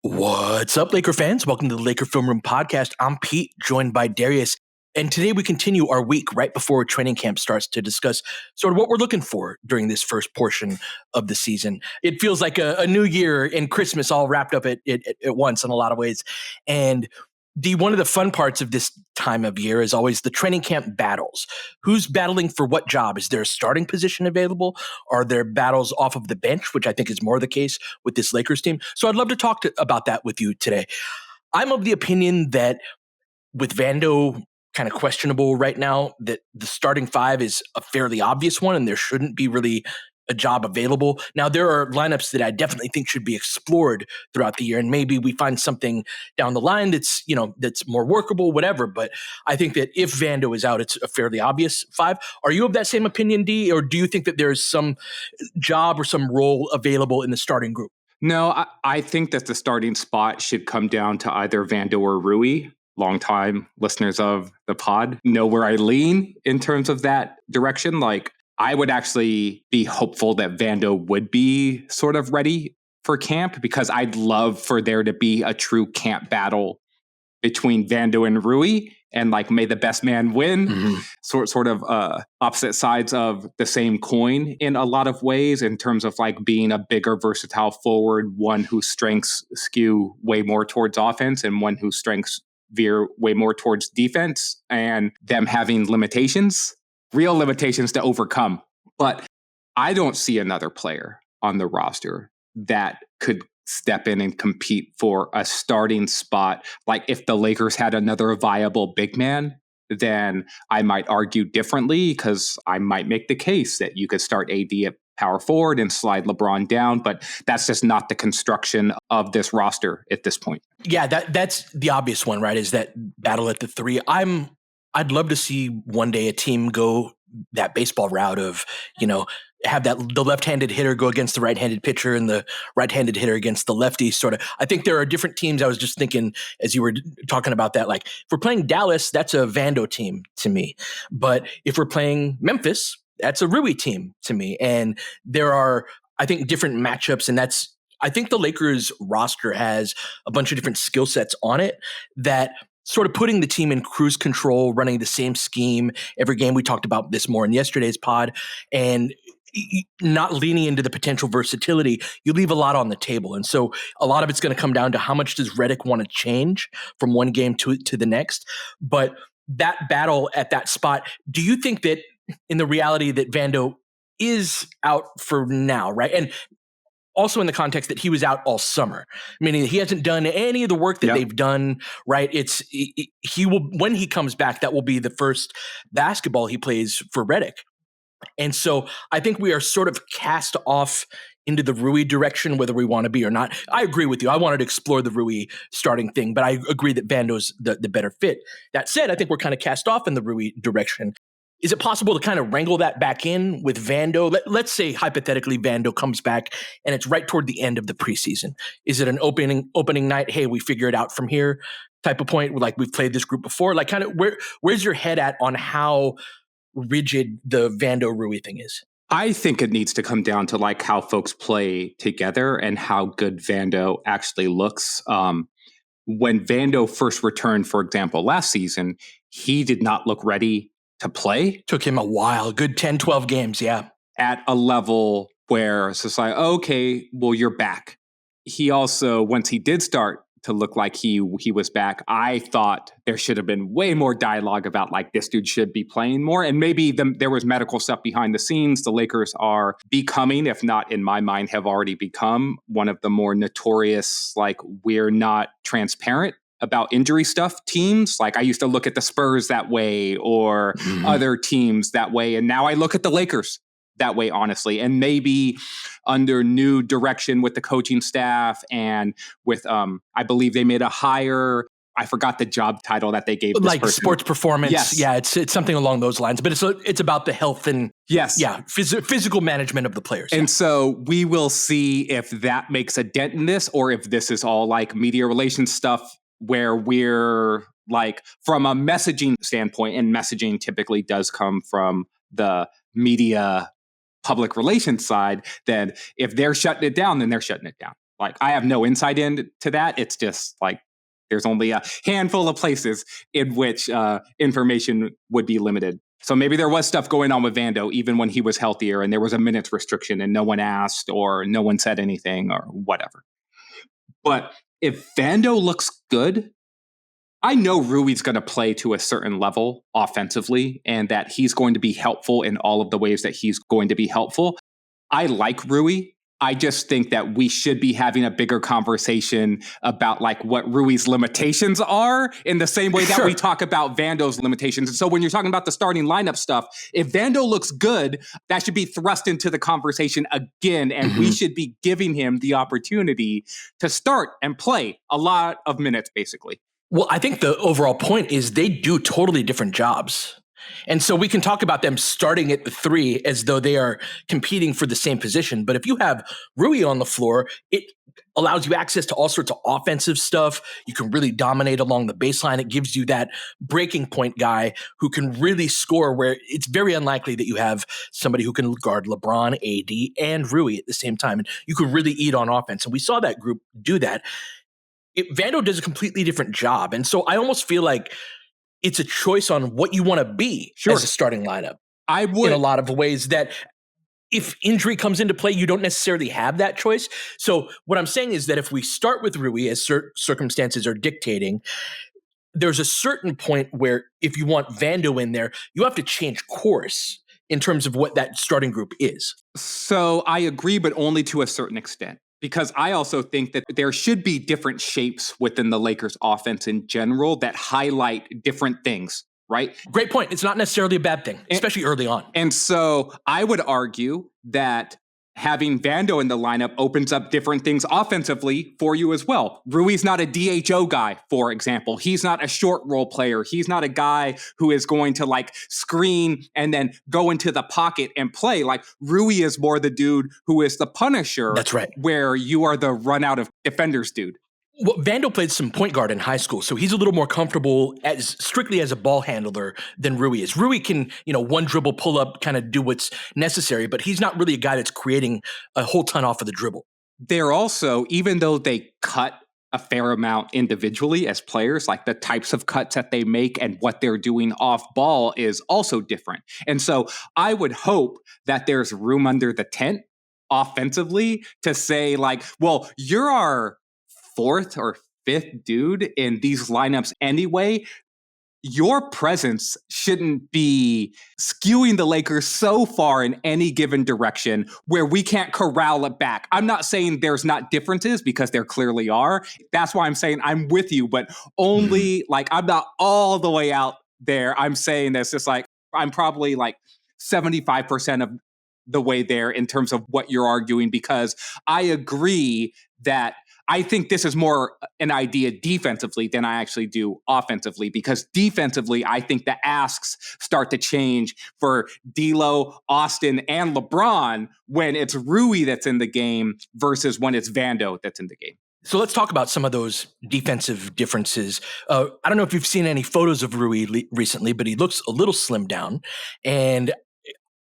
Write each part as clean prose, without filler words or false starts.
What's up, Laker fans? Welcome to the Laker Film Room Podcast. I'm Pete, joined by Darius. And today we continue our week right before training camp starts to discuss sort of what we're looking for during this first portion of the season. It feels like a new year and Christmas all wrapped up at once in a lot of ways. And one of the fun parts of this time of year is always the training camp battles. Who's battling for what job? Is there a starting position available? Are there battles off of the bench, which I think is more the case with this Lakers team? So I'd love to talk about that with you today. I'm of the opinion that with Vando kind of questionable right now, that the starting five is a fairly obvious one and there shouldn't be really a job available. Now, there are lineups that I definitely think should be explored throughout the year, and maybe we find something down the line that's more workable, whatever. But I think that if Vando is out, it's a fairly obvious five. Are you of that same opinion, D, or do you think that there's some job or some role available in the starting group? No, I think that the starting spot should come down to either Vando or Rui. Longtime listeners of the pod know where I lean in terms of that direction. Like, I would actually be hopeful that Vando would be sort of ready for camp, because I'd love for there to be a true camp battle between Vando and Rui, and like, may the best man win. Mm-hmm. Sort of opposite sides of the same coin in a lot of ways, in terms of like being a bigger versatile forward, one whose strengths skew way more towards offense and one whose strengths veer way more towards defense, and them having limitations, real limitations to overcome. But I don't see another player on the roster that could step in and compete for a starting spot. Like, if the Lakers had another viable big man, then I might argue differently, because I might make the case that you could start AD at power forward and slide LeBron down, but that's just not the construction of this roster at this point. Yeah, that's the obvious one, right? Is that battle at the three. I'd love to see one day a team go that baseball route of, have the left-handed hitter go against the right-handed pitcher and the right-handed hitter against the lefty sort of. I think there are different teams. I was just thinking as you were talking about that, like, if we're playing Dallas, that's a Vando team to me. But if we're playing Memphis, that's a Rui team to me. And there are, I think, different matchups, and I think the Lakers roster has a bunch of different skill sets on it that sort of putting the team in cruise control, running the same scheme every game. We talked about this more in yesterday's pod, and not leaning into the potential versatility, you leave a lot on the table. And so a lot of it's going to come down to how much does Redick want to change from one game to the next. But that battle at that spot, do you think that in the reality that Vando is out for now, right? And also in the context that he was out all summer, meaning he hasn't done any of the work that they've done, right? He will, when he comes back, that will be the first basketball he plays for Redick. And so I think we are sort of cast off into the Rui direction, whether we want to be or not. I agree with you. I wanted to explore the Rui starting thing, but I agree that Vando's the better fit. That said, I think we're kind of cast off in the Rui direction. Is it possible to kind of wrangle that back in with Vando? Let's say hypothetically Vando comes back and it's right toward the end of the preseason. Is it an opening night? Hey, we figure it out from here type of point? Like, we've played this group before. Like, kind of where's your head at on how rigid the Vando Rui thing is? I think it needs to come down to like how folks play together and how good Vando actually looks. When Vando first returned, for example, last season, he did not look ready to play. Took him a while, good 10, 12 games, yeah. At a level where it's just like, okay, well, you're back. He also, once he did start to look like he was back, I thought there should have been way more dialogue about like, this dude should be playing more. And maybe there was medical stuff behind the scenes. The Lakers are becoming, if not in my mind, have already become one of the more notorious, like, we're not transparent about injury stuff teams. Like, I used to look at the Spurs that way, or other teams that way. And now I look at the Lakers that way, honestly. And maybe under new direction with the coaching staff and with, I believe they made a hire. I forgot the job title that they gave this like person. Sports performance. Yes. Yeah, it's something along those lines. But it's about the health and physical management of the players. And so we will see if that makes a dent in this, or if this is all like media relations stuff where we're like, from a messaging standpoint, and messaging typically does come from the media public relations side, then if they're shutting it down, then they're shutting it down. Like, I have no insight into that. It's just like there's only a handful of places in which information would be limited. So maybe there was stuff going on with Vando even when he was healthier and there was a minutes restriction and no one asked or no one said anything or whatever. But if Vando looks good, I know Rui's going to play to a certain level offensively and that he's going to be helpful in all of the ways that he's going to be helpful. I like Rui. I just think that we should be having a bigger conversation about like what Rui's limitations are in the same way that we talk about Vando's limitations. And so when you're talking about the starting lineup stuff, if Vando looks good, that should be thrust into the conversation again. And we should be giving him the opportunity to start and play a lot of minutes, basically. Well, I think the overall point is they do totally different jobs. And so we can talk about them starting at the 3 as though they are competing for the same position. But if you have Rui on the floor, it allows you access to all sorts of offensive stuff. You can really dominate along the baseline. It gives you that breaking point guy who can really score, where it's very unlikely that you have somebody who can guard LeBron, AD, and Rui at the same time. And you could really eat on offense. And we saw that group do that. Vando does a completely different job. And so I almost feel like it's a choice on what you want to be as a starting lineup. I would, in a lot of ways, that if injury comes into play, you don't necessarily have that choice. So what I'm saying is that if we start with Rui as circumstances are dictating, there's a certain point where if you want Vando in there, you have to change course in terms of what that starting group is. So I agree, but only to a certain extent. Because I also think that there should be different shapes within the Lakers offense in general that highlight different things, right? Great point. It's not necessarily a bad thing, especially early on. And so I would argue that having Vando in the lineup opens up different things offensively for you as well. Rui's not a DHO guy, for example. He's not a short role player. He's not a guy who is going to like screen and then go into the pocket and play. Like Rui is more the dude who is the punisher. That's right. Where you are the run out of defenders dude. Well, Vando played some point guard in high school, so he's a little more comfortable strictly as a ball handler than Rui is. Rui can, one dribble pull up, kind of do what's necessary, but he's not really a guy that's creating a whole ton off of the dribble. They're also, even though they cut a fair amount individually as players, like the types of cuts that they make and what they're doing off ball is also different. And so I would hope that there's room under the tent offensively to say like, well, you're our 4th or 5th dude in these lineups anyway. Your presence shouldn't be skewing the Lakers so far in any given direction where we can't corral it back. I'm not saying there's not differences, because there clearly are. That's why I'm saying I'm with you, but only like I'm not all the way out there. I'm saying that's just like I'm probably like 75% of the way there in terms of what you're arguing, because I agree that I think this is more an idea defensively than I actually do offensively, because defensively, I think the asks start to change for D'Lo, Austin, and LeBron when it's Rui that's in the game versus when it's Vando that's in the game. So let's talk about some of those defensive differences. I don't know if you've seen any photos of Rui recently, but he looks a little slimmed down. And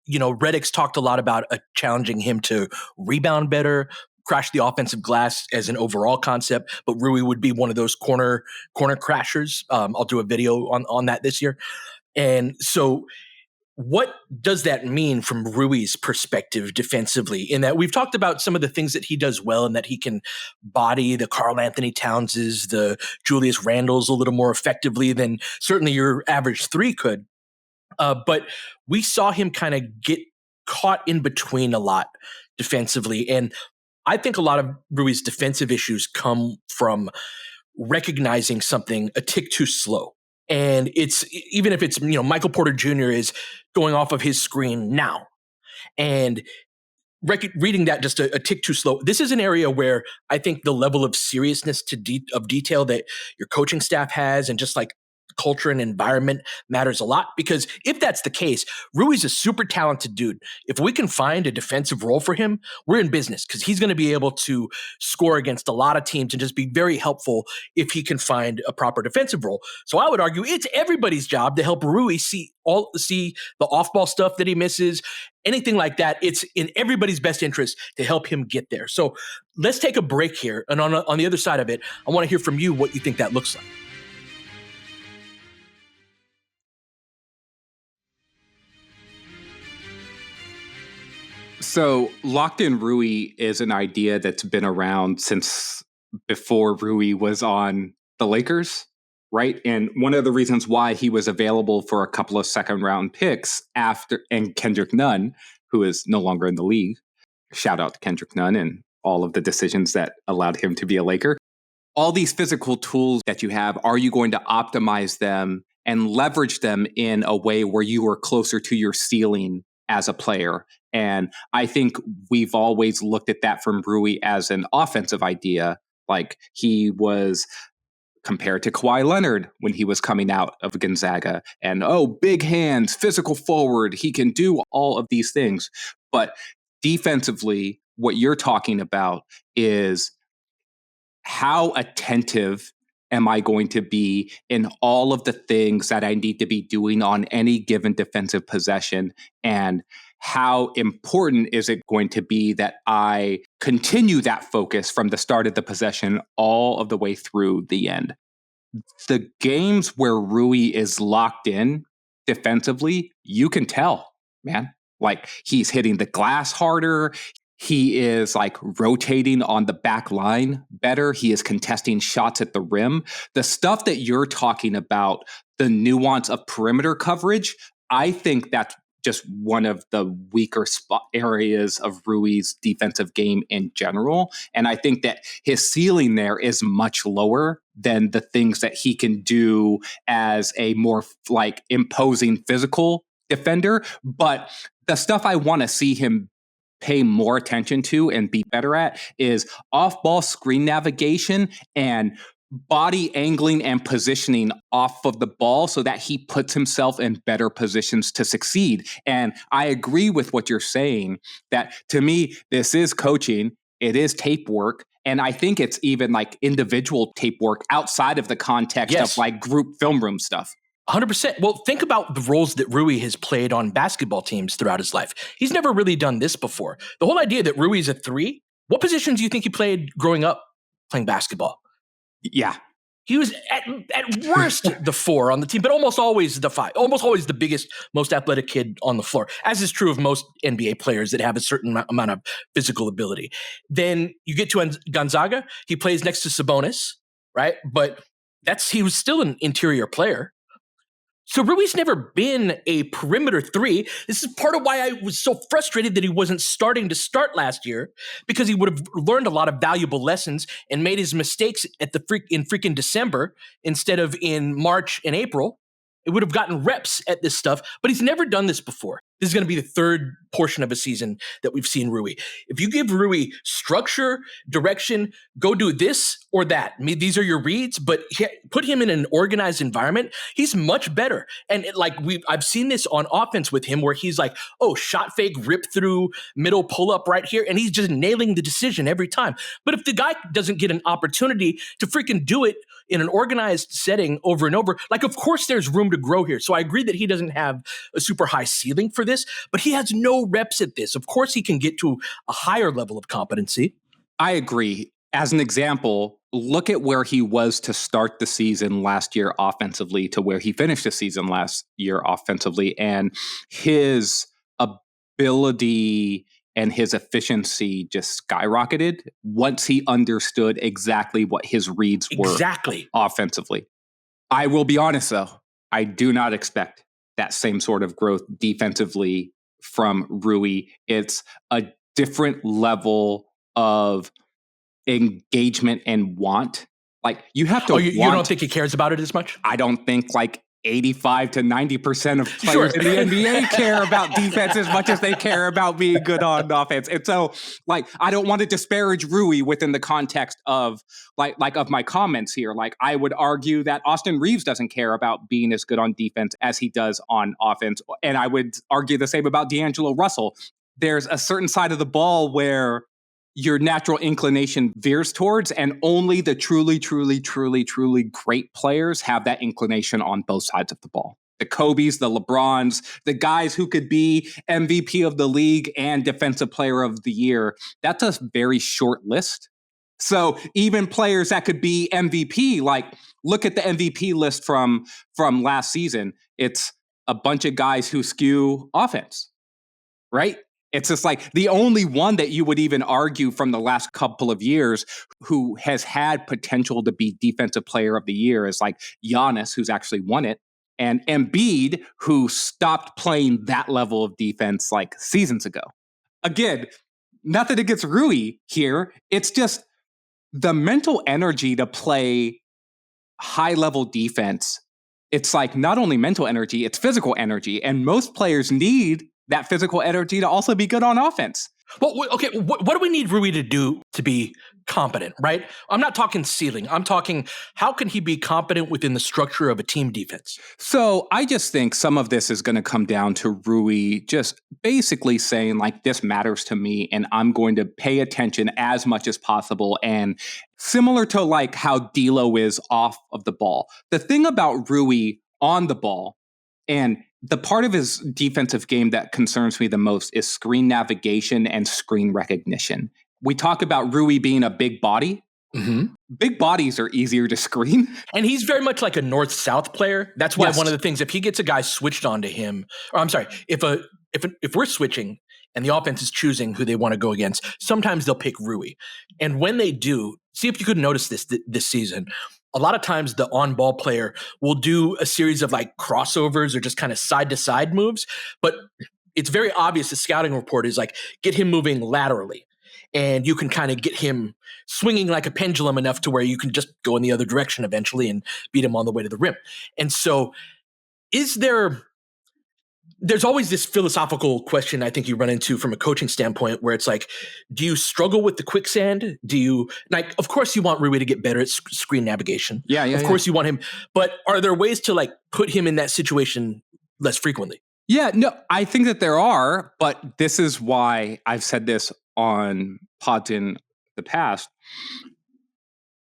Redick's talked a lot about challenging him to rebound better, crash the offensive glass as an overall concept, but Rui would be one of those corner crashers. I'll do a video on that this year. And so what does that mean from Rui's perspective defensively, in that we've talked about some of the things that he does well and that he can body the Karl Anthony Townses, the Julius Randles a little more effectively than certainly your average 3 could. But we saw him kind of get caught in between a lot defensively. And I think a lot of Rui's defensive issues come from recognizing something a tick too slow. And it's even if it's, Michael Porter Jr. is going off of his screen now and reading that just a tick too slow. This is an area where I think the level of seriousness of detail that your coaching staff has, and just like culture and environment, matters a lot. Because if that's the case, Rui's a super talented dude. If we can find a defensive role for him, we're in business, because he's going to be able to score against a lot of teams and just be very helpful if he can find a proper defensive role. So I would argue it's everybody's job to help Rui see the off-ball stuff that he misses anything like that, it's in everybody's best interest to help him get there. So let's take a break here. And on the other side of it, I want to hear from you what you think that looks like. So locked in Rui is an idea that's been around since before Rui was on the Lakers, right? And one of the reasons why he was available for a couple of second round picks after, and Kendrick Nunn, who is no longer in the league, shout out to Kendrick Nunn and all of the decisions that allowed him to be a Laker. All these physical tools that you have, are you going to optimize them and leverage them in a way where you are closer to your ceiling as a player? And I think we've always looked at that from Rui as an offensive idea. Like he was compared to Kawhi Leonard when he was coming out of Gonzaga. And, big hands, physical forward, he can do all of these things. But defensively, what you're talking about is how attentive am I going to be in all of the things that I need to be doing on any given defensive possession? And how important is it going to be that I continue that focus from the start of the possession all of the way through the end? The games where Rui is locked in defensively, you can tell, man. Like he's hitting the glass harder. He is like rotating on the back line better. He is contesting shots at the rim. The stuff that you're talking about, the nuance of perimeter coverage, I think that's just one of the weaker spot areas of Rui's defensive game in general. And I think that his ceiling there is much lower than the things that he can do as a more like imposing physical defender. But the stuff I want to see him pay more attention to and be better at is off-ball screen navigation and body angling and positioning off of the ball so that he puts himself in better positions to succeed. And I agree with what you're saying that to me, this is coaching. It is tape work. And I think it's even like individual tape work outside of the context of like group film room stuff. 100%. Well, think about the roles that Rui has played on basketball teams throughout his life. He's never really done this before. The whole idea that Rui's a three, what positions do you think he played growing up playing basketball? Yeah. He was at worst the four on the team, but almost always the five, almost always the biggest, most athletic kid on the floor, as is true of most NBA players that have a certain amount of physical ability. Then you get to Gonzaga, he plays next to Sabonis, right? But he was still an interior player. So Rui's never been a perimeter three. This is part of why I was so frustrated that he wasn't starting to start last year, because he would have learned a lot of valuable lessons and made his mistakes in freaking December instead of in March and April. It would have gotten reps at this stuff, but he's never done this before. This is going to be the third portion of a season that we've seen Rui. If you give Rui structure, direction, go do this or that. I mean, these are your reads, but put him in an organized environment. He's much better. And I've seen this on offense with him where he's like, shot fake, rip through, middle pull up right here. And he's just nailing the decision every time. But if the guy doesn't get an opportunity to freaking do it in an organized setting over and over, like, of course there's room to grow here. So I agree that he doesn't have a super high ceiling for this, but he has no reps at this. Of course he can get to a higher level of competency. I agree. As an example, look at where he was to start the season last year offensively to where he finished the season last year offensively, and his ability and his efficiency just skyrocketed once he understood exactly what his reads were offensively. I will be honest, though, I do not expect that same sort of growth defensively from Rui. It's a different level of engagement and want. Like you have to. You don't think he cares about it as much? I don't think like 85 to 90% of players in the NBA care about defense as much as they care about being good on offense. And so, like, I don't want to disparage Rui within the context of of my comments here. Like, I would argue that Austin Reeves doesn't care about being as good on defense as he does on offense. And I would argue the same about D'Angelo Russell. There's a certain side of the ball where your natural inclination veers towards, and only the truly, truly, truly, truly great players have that inclination on both sides of the ball. The Kobe's, the LeBrons, the guys who could be MVP of the league and Defensive Player of the Year. That's a very short list. So even players that could be MVP, like look at the MVP list from last season. It's a bunch of guys who skew offense, right? It's just like the only one that you would even argue from the last couple of years who has had potential to be Defensive Player of the Year is like Giannis, who's actually won it, and Embiid, who stopped playing that level of defense like seasons ago. Again, nothing against Rui here. It's just the mental energy to play high-level defense. It's like not only mental energy, it's physical energy. And most players need that physical energy to also be good on offense. Well, okay, what do we need Rui to do to be competent, right? I'm not talking ceiling. I'm talking how can he be competent within the structure of a team defense? So I just think some of this is going to come down to Rui just basically saying like, this matters to me and I'm going to pay attention as much as possible. And similar to like how D'Lo is off of the ball. The thing about Rui on the ball, and the part of his defensive game that concerns me the most is screen navigation and screen recognition. We talk about Rui being a big body. Mm-hmm. Big bodies are easier to screen. And he's very much like a north-south player. That's why one of the things, if he gets a guy switched onto him, or I'm sorry, if we're switching and the offense is choosing who they want to go against, sometimes they'll pick Rui. And when they do, see if you could notice this season, a lot of times the on-ball player will do a series of like crossovers or just kind of side-to-side moves, but it's very obvious the scouting report is like, get him moving laterally. And you can kind of get him swinging like a pendulum enough to where you can just go in the other direction eventually and beat him on the way to the rim. And so there's always this philosophical question I think you run into from a coaching standpoint where it's like, do you struggle with the quicksand? Do you, like, of course you want Rui to get better at screen navigation. Yeah. Of course you want him, but are there ways to like put him in that situation less frequently? Yeah, no, I think that there are, but this is why I've said this on pods in the past.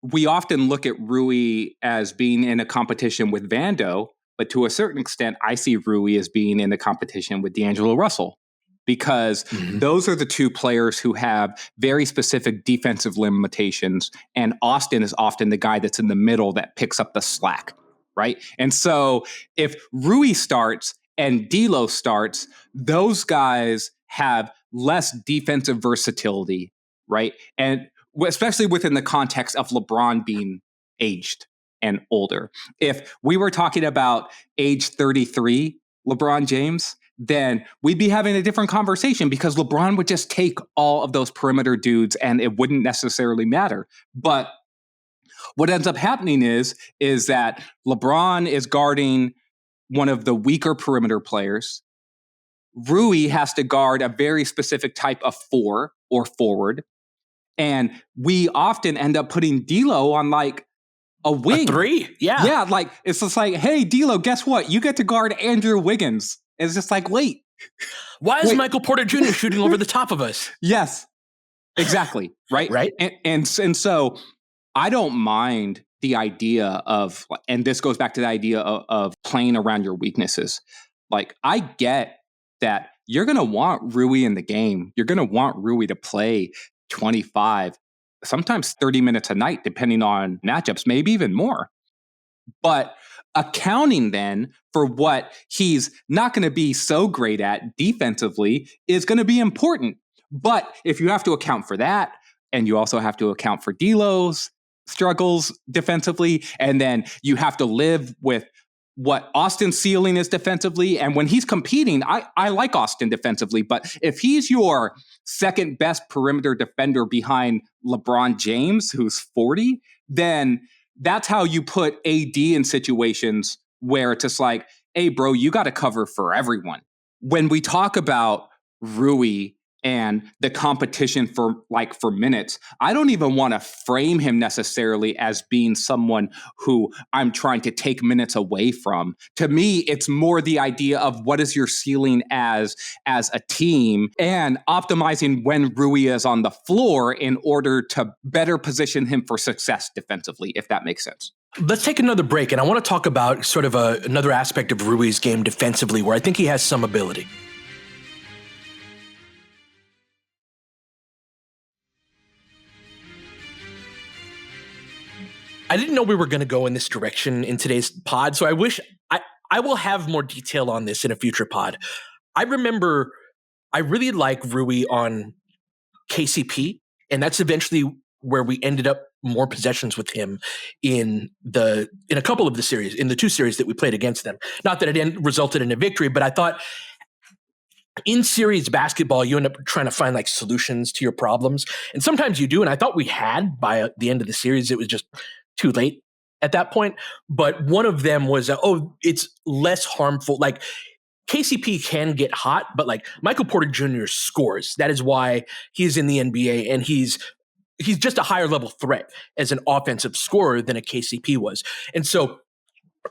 We often look at Rui as being in a competition with Vando, but to a certain extent, I see Rui as being in the competition with D'Angelo Russell because those are the two players who have very specific defensive limitations, and Austin is often the guy that's in the middle that picks up the slack, right? And so if Rui starts and D'Lo starts, those guys have less defensive versatility, right? And especially within the context of LeBron being aged and older. If we were talking about age 33 LeBron James, then we'd be having a different conversation because LeBron would just take all of those perimeter dudes and it wouldn't necessarily matter. But what ends up happening is that LeBron is guarding one of the weaker perimeter players. Rui has to guard a very specific type of four or forward. And we often end up putting D'Lo on like a wing. A three, yeah. Yeah, like it's just like, hey, D'Lo, guess what? You get to guard Andrew Wiggins. It's just like, wait. Why is Michael Porter Jr. shooting over the top of us? Yes, exactly. Right? Right. And so I don't mind the idea of, and this goes back to the idea of playing around your weaknesses. Like, I get that you're going to want Rui in the game. You're going to want Rui to play 25, sometimes 30 minutes a night, depending on matchups, maybe even more. But accounting then for what he's not going to be so great at defensively is going to be important. But if you have to account for that, and you also have to account for D'Lo's struggles defensively, and then you have to live with what Austin's ceiling is defensively. And when he's competing, I like Austin defensively, but if he's your second best perimeter defender behind LeBron James, who's 40, then that's how you put AD in situations where it's just like, hey, bro, you got to cover for everyone. When we talk about Rui and the competition for minutes, I don't even want to frame him necessarily as being someone who I'm trying to take minutes away from. To me, it's more the idea of what is your ceiling as a team and optimizing when Rui is on the floor in order to better position him for success defensively, if that makes sense. Let's take another break, and I want to talk about sort of another aspect of Rui's game defensively where I think he has some ability. I didn't know we were going to go in this direction in today's pod, so I will have more detail on this in a future pod. I remember I really like Rui on KCP, and that's eventually where we ended up more possessions with him in a couple of the series, in the 2 series that we played against them. Not that it resulted in a victory, but I thought in series basketball, you end up trying to find like solutions to your problems. And sometimes you do. And I thought we had by the end of the series, it was just too late at that point. But one of them was, it's less harmful. Like KCP can get hot, but like Michael Porter Jr. scores. That is why he's in the NBA, and he's just a higher level threat as an offensive scorer than a KCP was. And so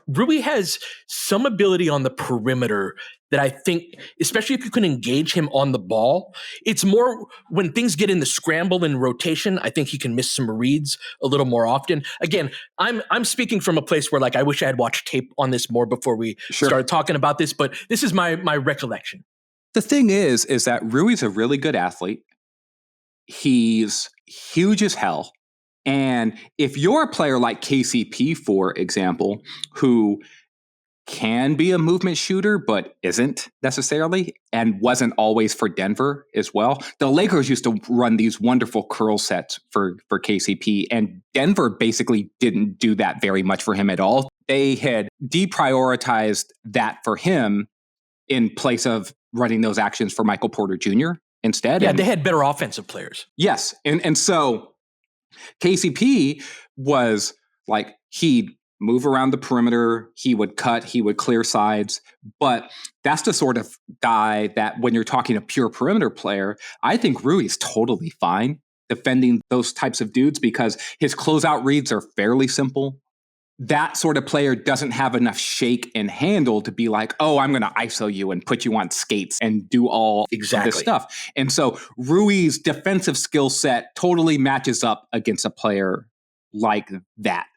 Rui has some ability on the perimeter that I think, especially if you can engage him on the ball, it's more when things get in the scramble and rotation, I think he can miss some reads a little more often. Again, I'm speaking from a place where like I wish I had watched tape on this more before we started talking about this, but this is my recollection. The thing is that Rui's a really good athlete. He's huge as hell. And if you're a player like KCP, for example, who can be a movement shooter, but isn't necessarily, and wasn't always for Denver as well. The Lakers used to run these wonderful curl sets for KCP, and Denver basically didn't do that very much for him at all. They had deprioritized that for him in place of running those actions for Michael Porter Jr. instead. Yeah, they had better offensive players. Yes. And so KCP was like, he'd move around the perimeter, he would cut, he would clear sides. But that's the sort of guy that when you're talking a pure perimeter player, I think Rui is totally fine defending those types of dudes because his closeout reads are fairly simple. That sort of player doesn't have enough shake and handle to be like, oh, I'm going to ISO you and put you on skates and do all this stuff. And so Rui's defensive skill set totally matches up against a player like that.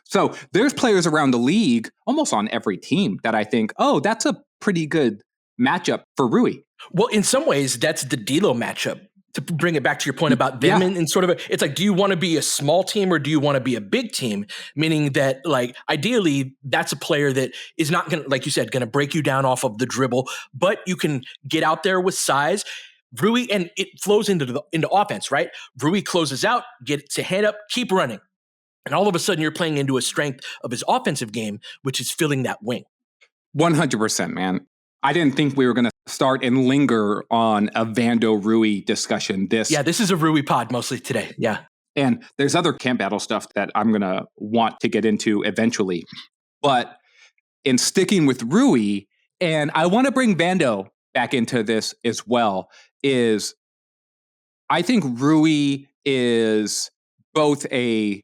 So there's players around the league, almost on every team, that I think, oh, that's a pretty good matchup for Rui. Well, in some ways, that's the D'Lo matchup. To bring it back to your point about them and sort of it's like, do you want to be a small team or do you want to be a big team? Meaning that like, ideally that's a player that is not going to, like you said, going to break you down off of the dribble, but you can get out there with size. Rui, and it flows into offense, right? Rui closes out, get to hand up, keep running. And all of a sudden you're playing into a strength of his offensive game, which is filling that wing. 100%, man. I didn't think we were going to start and linger on a Vando Rui discussion. This is a Rui pod mostly today. Yeah. And there's other camp battle stuff that I'm going to want to get into eventually. But in sticking with Rui, and I want to bring Vando back into this as well, is I think Rui is both a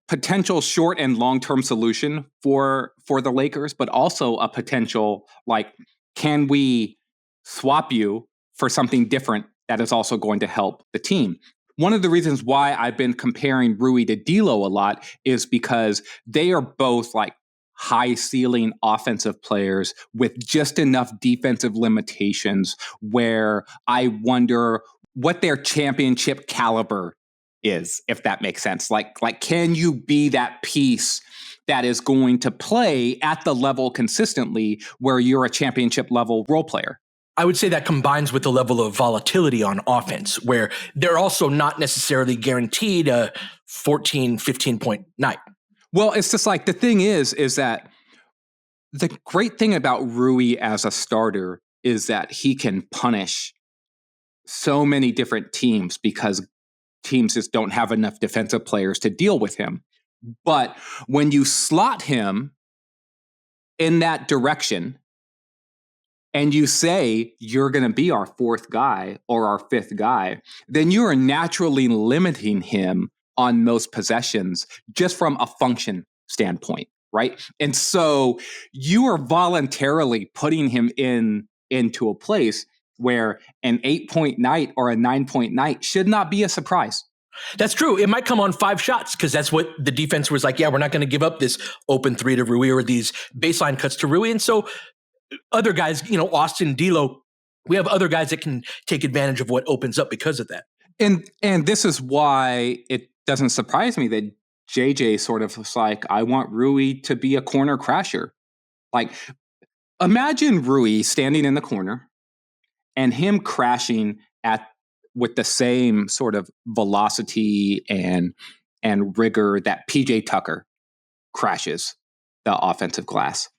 potential short and long-term solution for the Lakers, but also a potential, like, can we swap you for something different that is also going to help the team? One of the reasons why I've been comparing Rui to D'Lo a lot is because they are both like high ceiling offensive players with just enough defensive limitations where I wonder what their championship caliber is, if that makes sense. Like, can you be that piece that is going to play at the level consistently where you're a championship level role player? I would say that combines with the level of volatility on offense, where they're also not necessarily guaranteed a 14, 15-point night. Well, it's just like, the thing is that the great thing about Rui as a starter is that he can punish so many different teams because teams just don't have enough defensive players to deal with him. But when you slot him in that direction and you say you're going to be our fourth guy or our fifth guy, then you are naturally limiting him on most possessions just from a function standpoint, right? And so you are voluntarily putting him into a place where an 8-point night or a 9-point night should not be a surprise. That's true. It might come on 5 shots because that's what the defense was like. Yeah, we're not going to give up this open 3 to Rui or these baseline cuts to Rui. And so other guys, Austin, D'Lo, we have other guys that can take advantage of what opens up because of that. And this is why it doesn't surprise me that JJ sort of was like, I want Rui to be a corner crasher. Like, imagine Rui standing in the corner and him crashing with the same sort of velocity and rigor that PJ Tucker crashes the offensive glass.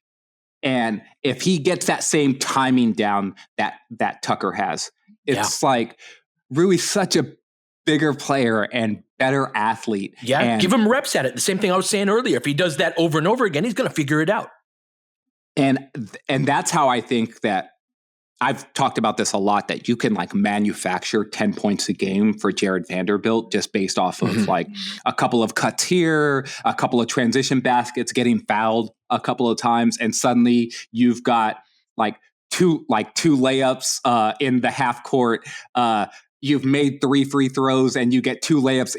And if he gets that same timing down that Tucker has, it's like Rui's such a bigger player and better athlete. Yeah, and give him reps at it. The same thing I was saying earlier. If he does that over and over again, he's going to figure it out. And that's how I think that I've talked about this a lot, that you can like manufacture 10 points a game for Jared Vanderbilt just based off of like a couple of cuts here, a couple of transition baskets, getting fouled a couple of times. And suddenly you've got two layups in the half court. You've made 3 free throws and you get 2 layups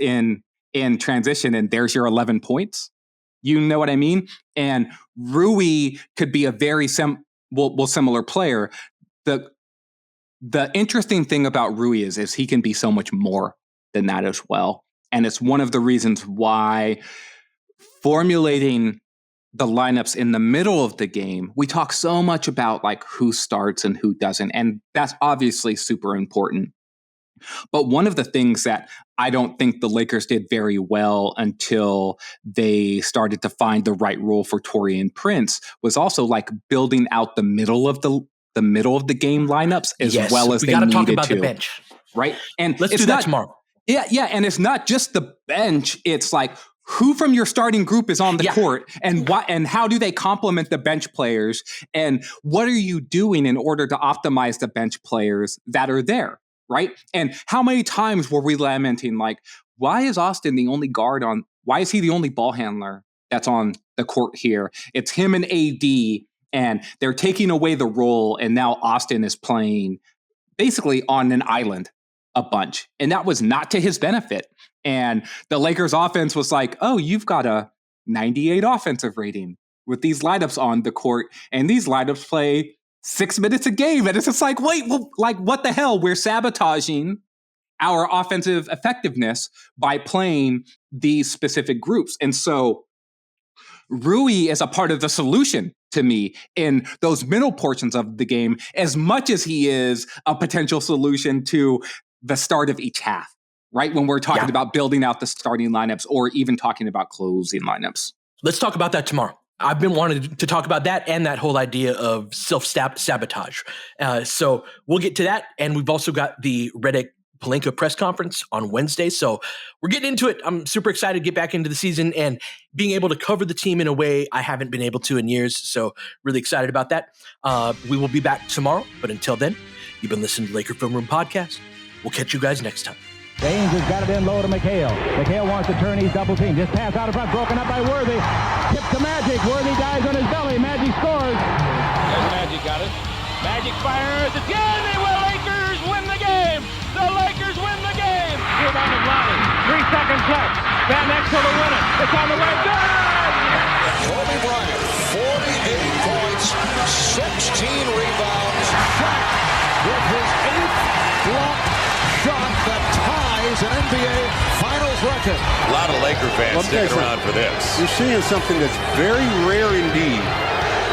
in transition, and there's your 11 points. You know what I mean? And Rui could be a very similar player. The interesting thing about Rui is he can be so much more than that as well. And it's one of the reasons why formulating the lineups in the middle of the game, we talk so much about like who starts and who doesn't. And that's obviously super important. But one of the things that I don't think the Lakers did very well until they started to find the right role for Taurean Prince was also like building out the middle of the game lineups as well as they needed to. We got to talk about the bench, right? And let's do that tomorrow. Yeah, and it's not just the bench. It's like who from your starting group is on the court, and how do they complement the bench players, and what are you doing in order to optimize the bench players that are there? Right. And how many times were we lamenting, like, why is Austin the only guard why is he the only ball handler that's on the court here? It's him and AD, and they're taking away the role. And now Austin is playing basically on an island a bunch. And that was not to his benefit. And the Lakers offense was like, oh, you've got a 98 offensive rating with these lineups on the court. And these lineups play 6 minutes a game. And it's just like, wait, well, like, what the hell? We're sabotaging our offensive effectiveness by playing these specific groups. And so Rui is a part of the solution to me in those middle portions of the game, as much as he is a potential solution to the start of each half, right? When we're talking about building out the starting lineups or even talking about closing lineups. Let's talk about that tomorrow. I've been wanting to talk about that and that whole idea of self-sabotage. So we'll get to that. And we've also got the Redick-Pelinka press conference on Wednesday. So we're getting into it. I'm super excited to get back into the season and being able to cover the team in a way I haven't been able to in years. So really excited about that. We will be back tomorrow. But until then, you've been listening to Laker Film Room Podcast. We'll catch you guys next time. James has got it in low to McHale. McHale wants to turn. He's double teamed. Just pass out in front. Broken up by Worthy. Tip to Magic. Worthy dies on his belly. Magic scores. There's Magic got it. Magic fires. It's good. They will. Lakers win the game. The Lakers win the game. Rebound is Lonnie. 3 seconds left. Van Exel to win it. It's on the way. Good. Kobe Bryant, 48 points, 16 rebounds. Shot with his 8th block shot that ties an NBA Finals record. A lot of Laker fans sticking around for this. You're seeing something that's very rare indeed.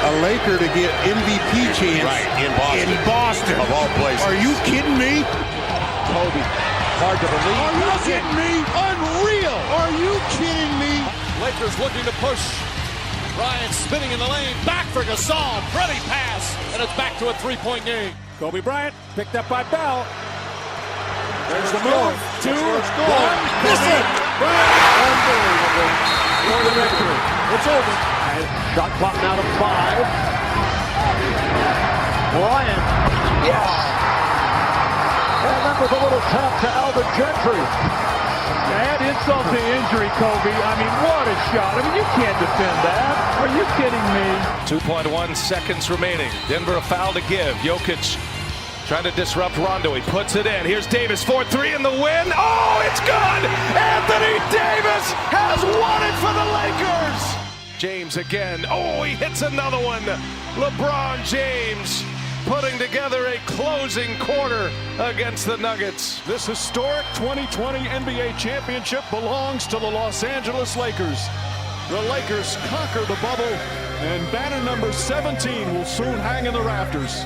A Laker to get MVP chance in Boston. Of all places. Are you kidding me? Kobe, hard to believe. Are you kidding me? Unreal. Are you kidding me? Lakers looking to push. Bryant spinning in the lane. Back for Gasol. Pretty pass. And it's back to a 3-point game. Kobe Bryant picked up by Bell. There's the move. 2, 1. Miss it. Unbelievable. For the victory. It's over. Shot clock now to 5. Bryant. Yes. And that was a little tap to Alvin Gentry. Add insult to injury, Kobe. I mean, what a shot. I mean, you can't defend that. Are you kidding me? 2.1 seconds remaining. Denver a foul to give. Jokic Trying to disrupt Rondo. He puts it in. Here's Davis, 4-3 in the win. Oh, it's good! Anthony Davis has won it for the Lakers! James again. Oh, he hits another one. LeBron James putting together a closing quarter against the Nuggets. This historic 2020 NBA championship belongs to the Los Angeles Lakers. The Lakers conquer the bubble, and banner number 17 will soon hang in the rafters.